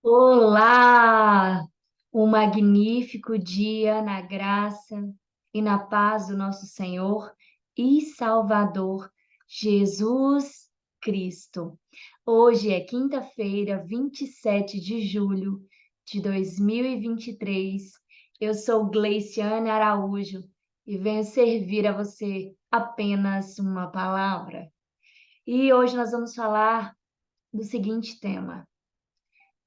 Olá! Um magnífico dia na graça e na paz do nosso Senhor e Salvador Jesus Cristo. Hoje é quinta-feira, 27 de julho de 2023. Eu sou Gleiciane Araújo e venho servir a você apenas uma palavra. E hoje nós vamos falar do seguinte tema: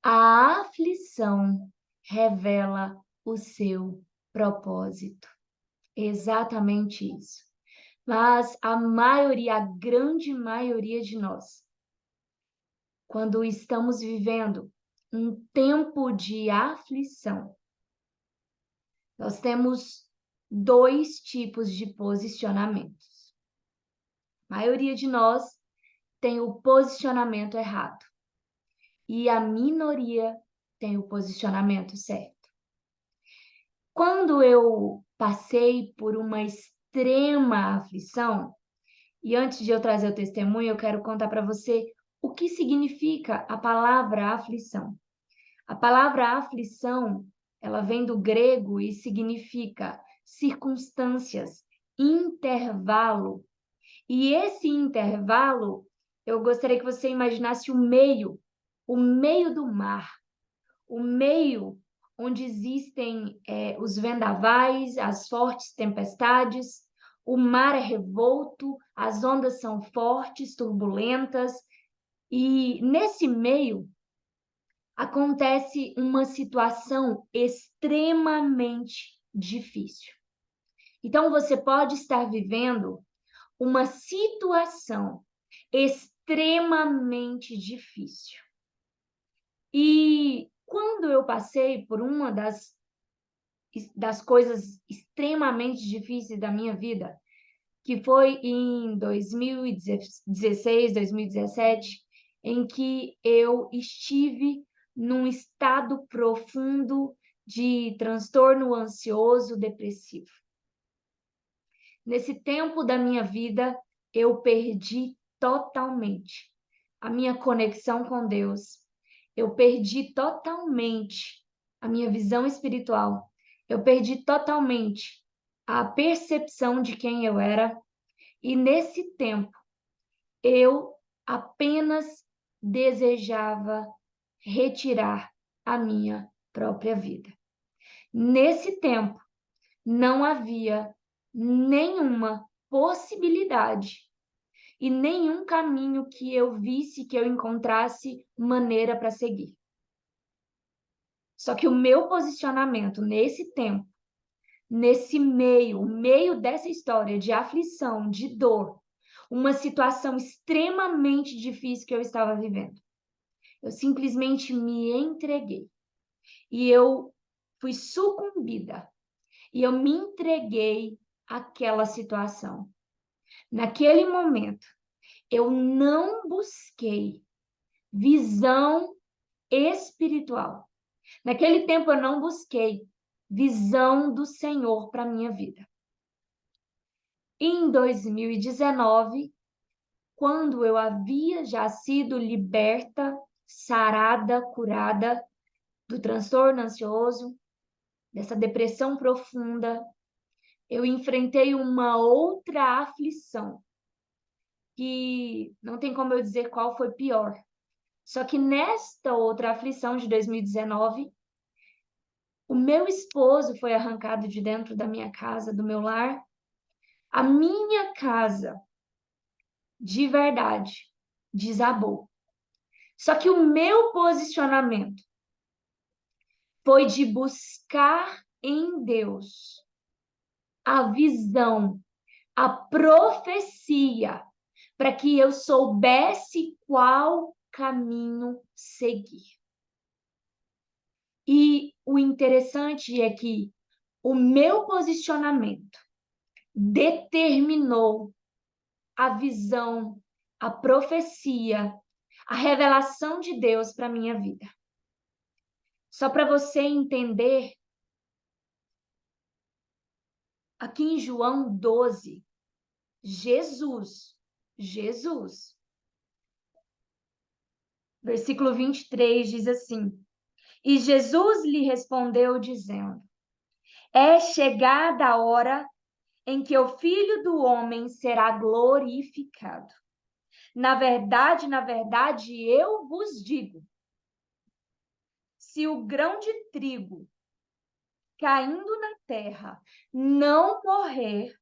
a aflição revela o seu propósito. Exatamente isso. Mas a maioria, a grande maioria de nós, quando estamos vivendo um tempo de aflição, nós temos dois tipos de posicionamentos. A maioria de nós tem o posicionamento errado e a minoria tem o posicionamento certo. Quando eu passei por uma extrema aflição, e antes de eu trazer o testemunho, eu quero contar para você o que significa a palavra aflição. A palavra aflição, ela vem do grego e significa circunstâncias, intervalo. E esse intervalo, eu gostaria que você imaginasse o meio do mar, o meio onde existem os vendavais, as fortes tempestades, o mar é revolto, as ondas são fortes, turbulentas, e nesse meio acontece uma situação extremamente difícil. Então, você pode estar vivendo uma situação extremamente difícil. E quando eu passei por uma das coisas extremamente difíceis da minha vida, que foi em 2016, 2017, em que eu estive num estado profundo de transtorno ansioso depressivo. Nesse tempo da minha vida, eu perdi totalmente a minha conexão com Deus. Eu perdi totalmente a minha visão espiritual. Eu perdi totalmente a percepção de quem eu era. E nesse tempo, eu apenas desejava retirar a minha própria vida. Nesse tempo, não havia nenhuma possibilidade e nenhum caminho que eu visse que eu encontrasse maneira para seguir. Só que o meu posicionamento nesse tempo, nesse meio, o meio dessa história de aflição, de dor, uma situação extremamente difícil que eu estava vivendo, eu simplesmente me entreguei. E eu fui sucumbida. E eu me entreguei àquela situação. Naquele momento, eu não busquei visão espiritual. Naquele tempo, eu não busquei visão do Senhor para a minha vida. Em 2019, quando eu havia já sido liberta, sarada, curada do transtorno ansioso, dessa depressão profunda, eu enfrentei uma outra aflição, que não tem como eu dizer qual foi pior. Só que nesta outra aflição de 2019, o meu esposo foi arrancado de dentro da minha casa, do meu lar. A minha casa, de verdade, desabou. Só que o meu posicionamento foi de buscar em Deus a visão, a profecia, para que eu soubesse qual caminho seguir. E o interessante é que o meu posicionamento determinou a visão, a profecia, a revelação de Deus para a minha vida. Só para você entender, aqui em João 12, Jesus, versículo 23 diz assim: E Jesus lhe respondeu, dizendo: É chegada a hora em que o Filho do Homem será glorificado. Na verdade, eu vos digo: se o grão de trigo caindo na terra não morrer,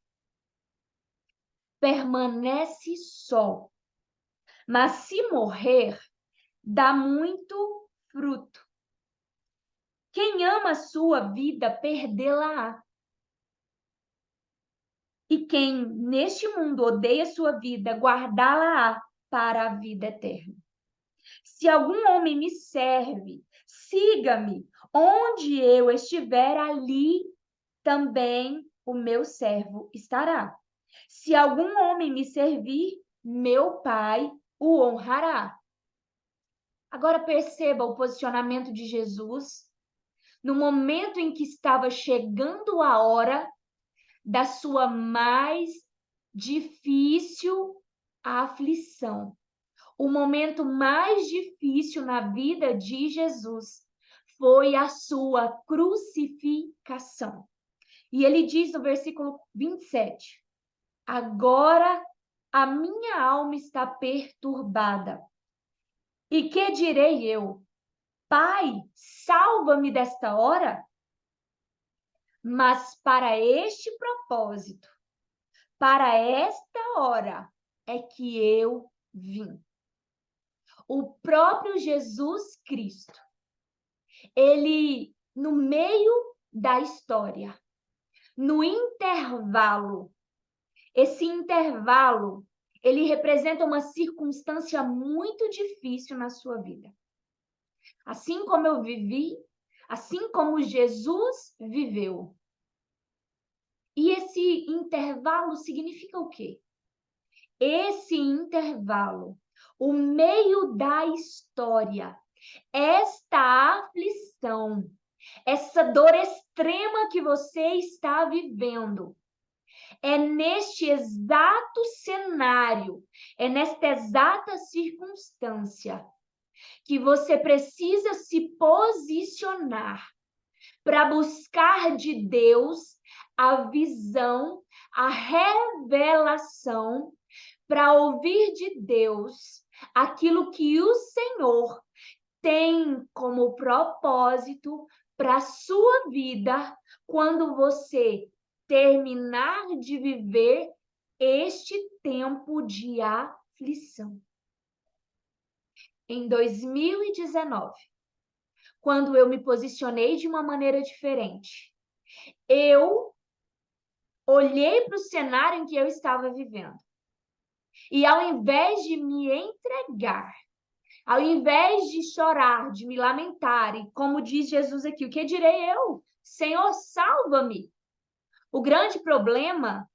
permanece só, mas se morrer, dá muito fruto. Quem ama a sua vida, perdê-la-á. E quem neste mundo odeia sua vida, guardá-la-á para a vida eterna. Se algum homem me serve, siga-me. Onde eu estiver, ali também o meu servo estará. Se algum homem me servir, meu Pai o honrará. Agora perceba o posicionamento de Jesus no momento em que estava chegando a hora da sua mais difícil aflição. O momento mais difícil na vida de Jesus foi a sua crucificação. E ele diz no versículo 27, agora a minha alma está perturbada. E que direi eu? Pai, salva-me desta hora? Mas para este propósito, para esta hora, é que eu vim. O próprio Jesus Cristo, ele, no meio da história, no intervalo, esse intervalo, ele representa uma circunstância muito difícil na sua vida. Assim como eu vivi, assim como Jesus viveu. E esse intervalo significa o quê? Esse intervalo, o meio da história, esta aflição, essa dor extrema que você está vivendo, é neste exato cenário, é nesta exata circunstância que você precisa se posicionar para buscar de Deus a visão, a revelação, para ouvir de Deus aquilo que o Senhor tem como propósito para a sua vida quando você terminar de viver este tempo de aflição. Em 2019, quando eu me posicionei de uma maneira diferente, eu olhei para o cenário em que eu estava vivendo. E ao invés de me entregar, ao invés de chorar, de me lamentar, e como diz Jesus aqui, o que direi eu? Senhor, salva-me. O grande problema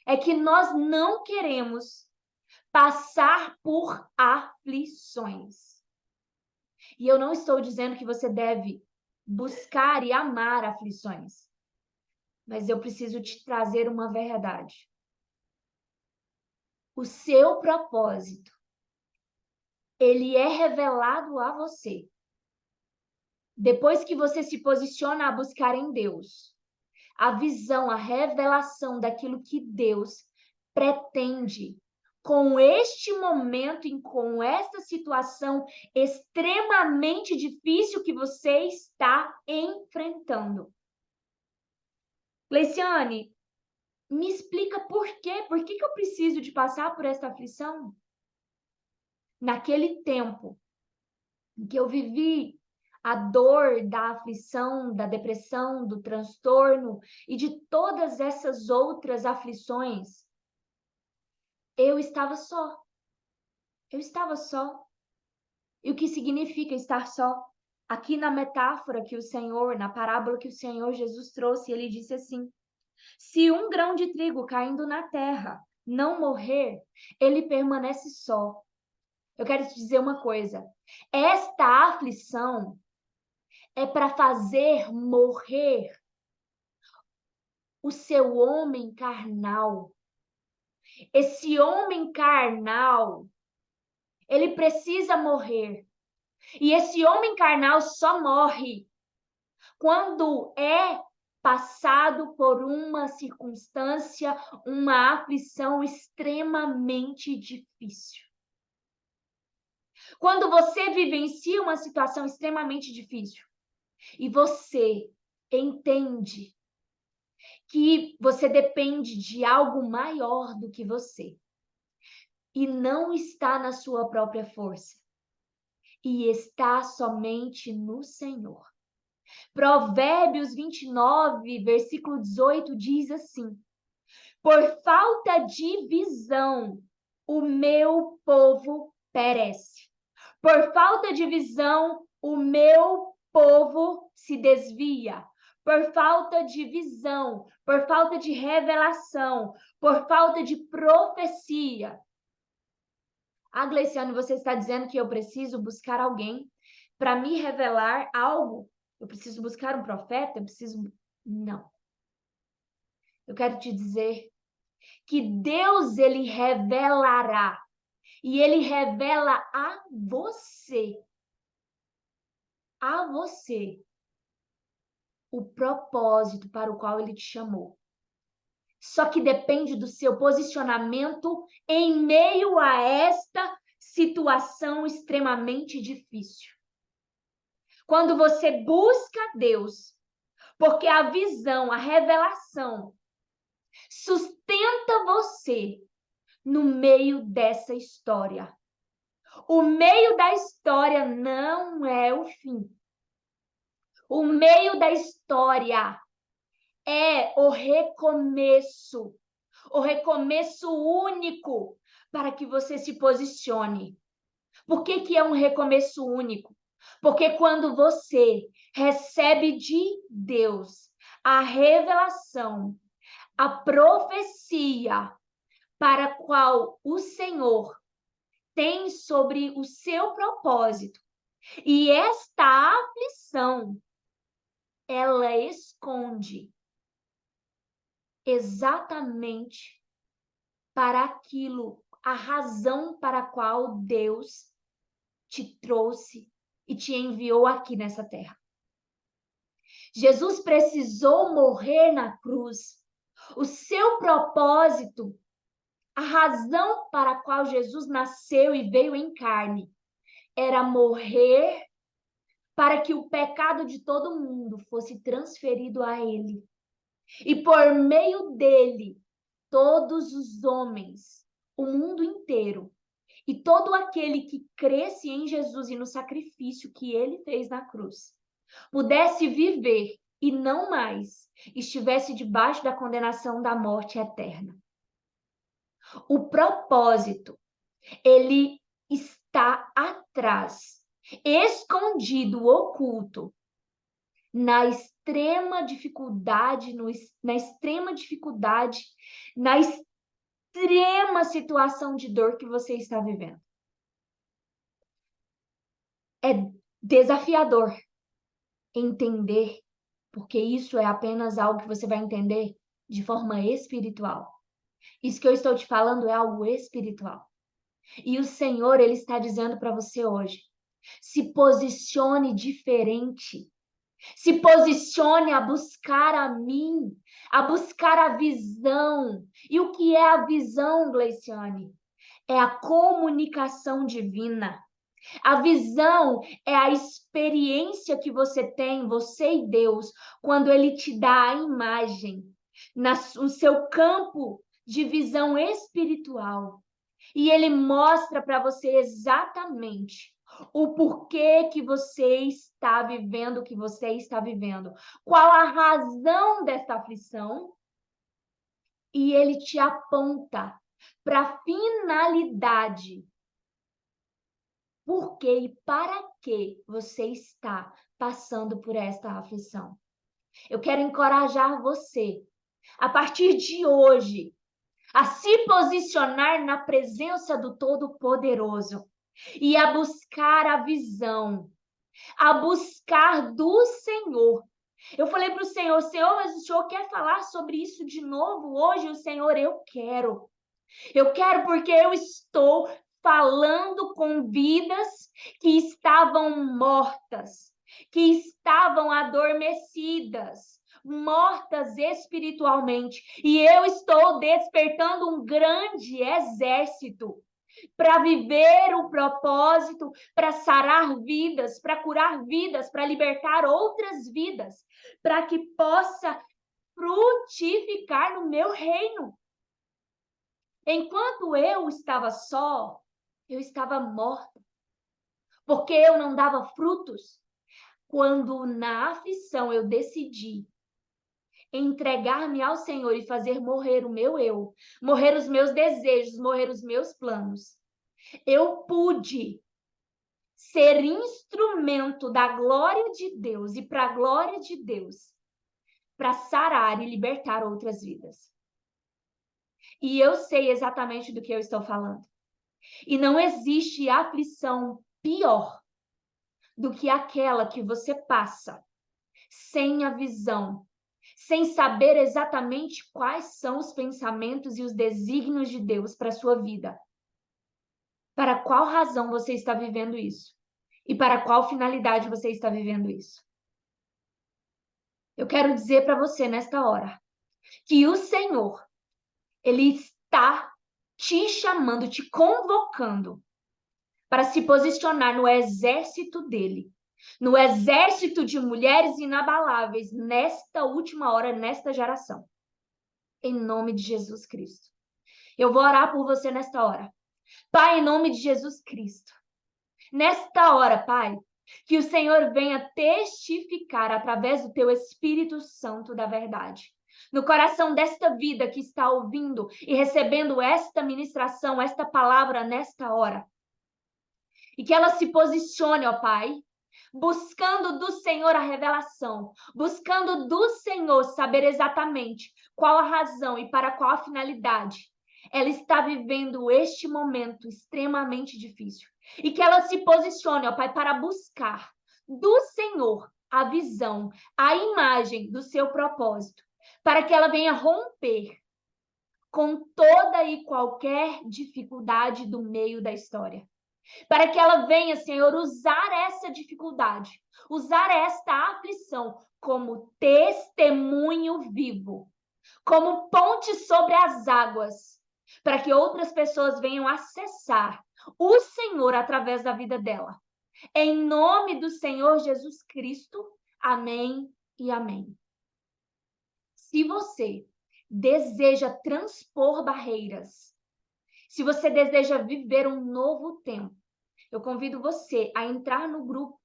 é que nós não queremos passar por aflições. E eu não estou dizendo que você deve buscar e amar aflições. Mas eu preciso te trazer uma verdade. O seu propósito, ele é revelado a você depois que você se posiciona a buscar em Deus a visão, a revelação daquilo que Deus pretende com este momento e com esta situação extremamente difícil que você está enfrentando. Leiciane, me explica por quê? Por que eu preciso de passar por esta aflição? Naquele tempo em que eu vivi a dor da aflição, da depressão, do transtorno e de todas essas outras aflições, eu estava só. Eu estava só. E o que significa estar só? Aqui na metáfora que o Senhor, na parábola que o Senhor Jesus trouxe, ele disse assim: se um grão de trigo caindo na terra não morrer, ele permanece só. Eu quero te dizer uma coisa. Esta aflição é para fazer morrer o seu homem carnal. Esse homem carnal, ele precisa morrer E esse homem carnal só morre quando é passado por uma circunstância, uma aflição extremamente difícil. Quando você vivencia uma situação extremamente difícil e você entende que você depende de algo maior do que você e não está na sua própria força e está somente no Senhor. Provérbios 29, versículo 18 diz assim: por falta de visão, o meu povo perece. Por falta de visão, o meu povo se desvia. Por falta de visão, por falta de revelação, por falta de profecia. Ah, Gleiciane, você está dizendo que eu preciso buscar alguém para me revelar algo? Eu preciso buscar um profeta? Eu preciso... Não. Eu quero te dizer que Deus, ele revelará. E ele revela a você o propósito para o qual ele te chamou. Só que depende do seu posicionamento em meio a esta situação extremamente difícil. Quando você busca Deus, porque a visão, a revelação sustenta você no meio dessa história. O meio da história não é o fim. O meio da história é o recomeço único para que você se posicione. Por que é um recomeço único? Porque quando você recebe de Deus a revelação, a profecia para a qual o Senhor tem sobre o seu propósito, e esta aflição, ela esconde exatamente para aquilo, a razão para a qual Deus te trouxe e te enviou aqui nessa terra. Jesus precisou morrer na cruz. O seu propósito, a razão para a qual Jesus nasceu e veio em carne, era morrer para que o pecado de todo mundo fosse transferido a ele. E por meio dele, todos os homens, o mundo inteiro, e todo aquele que cresce em Jesus e no sacrifício que ele fez na cruz, pudesse viver e não mais estivesse debaixo da condenação da morte eterna. O propósito, ele está atrás, escondido, oculto, na extrema dificuldade, na extrema situação de dor que você está vivendo. É desafiador entender, porque isso é apenas algo que você vai entender de forma espiritual. Isso que eu estou te falando é algo espiritual. E o Senhor, ele está dizendo para você hoje, se posicione diferente. Se posicione a buscar a mim, a buscar a visão. E o que é a visão, Gleiciane? É a comunicação divina. A visão é a experiência que você tem, você e Deus, quando Ele te dá a imagem, no seu campo de visão espiritual. E Ele mostra para você exatamente o porquê que você está vivendo o que você está vivendo. Qual a razão dessa aflição? E Ele te aponta para a finalidade. Por que e para que você está passando por esta aflição? Eu quero encorajar você, a partir de hoje, a se posicionar na presença do Todo-Poderoso e a buscar a visão, a buscar do Senhor. Eu falei para o Senhor, mas o Senhor quer falar sobre isso de novo hoje? O Senhor, eu quero. Eu quero porque eu estou falando com vidas que estavam mortas, que estavam adormecidas, mortas espiritualmente. E eu estou despertando um grande exército para viver o propósito, para sarar vidas, para curar vidas, para libertar outras vidas, para que possa frutificar no meu reino. Enquanto eu estava só, eu estava morta, porque eu não dava frutos. Quando na aflição eu decidi entregar-me ao Senhor e fazer morrer o meu eu, morrer os meus desejos, morrer os meus planos, eu pude ser instrumento da glória de Deus e para a glória de Deus, para sarar e libertar outras vidas. E eu sei exatamente do que eu estou falando. E não existe aflição pior do que aquela que você passa sem a visão, sem saber exatamente quais são os pensamentos e os desígnios de Deus para a sua vida. Para qual razão você está vivendo isso? E para qual finalidade você está vivendo isso? Eu quero dizer para você nesta hora que o Senhor, Ele está te chamando, te convocando para se posicionar no exército dele, no exército de mulheres inabaláveis nesta última hora, nesta geração. Em nome de Jesus Cristo. Eu vou orar por você nesta hora. Pai, em nome de Jesus Cristo. Nesta hora, Pai, que o Senhor venha testificar através do teu Espírito Santo da verdade. No coração desta vida que está ouvindo e recebendo esta ministração, esta palavra nesta hora. E que ela se posicione, ó Pai, buscando do Senhor a revelação, buscando do Senhor saber exatamente qual a razão e para qual a finalidade ela está vivendo este momento extremamente difícil. E que ela se posicione, ó Pai, para buscar do Senhor a visão, a imagem do seu propósito, para que ela venha romper com toda e qualquer dificuldade do meio da história. Para que ela venha, Senhor, usar essa dificuldade, usar esta aflição como testemunho vivo, como ponte sobre as águas, para que outras pessoas venham acessar o Senhor através da vida dela. Em nome do Senhor Jesus Cristo, amém e amém. Se você deseja transpor barreiras, se você deseja viver um novo tempo, eu convido você a entrar no grupo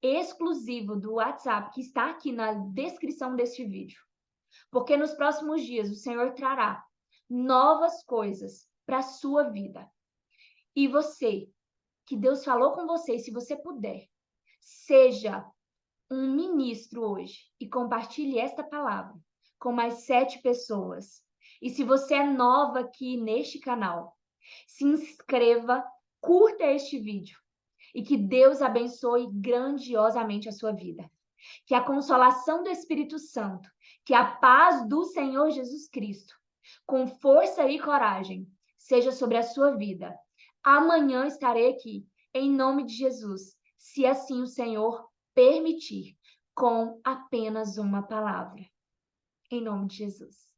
exclusivo do WhatsApp que está aqui na descrição deste vídeo. Porque nos próximos dias o Senhor trará novas coisas para a sua vida. E você, que Deus falou com você, se você puder, seja um ministro hoje e compartilhe esta palavra com mais 7 pessoas. E se você é nova aqui neste canal, se inscreva, curta este vídeo e que Deus abençoe grandiosamente a sua vida. Que a consolação do Espírito Santo, que a paz do Senhor Jesus Cristo, com força e coragem, seja sobre a sua vida. Amanhã estarei aqui, em nome de Jesus, se assim o Senhor permitir, com apenas uma palavra. Em nome de Jesus.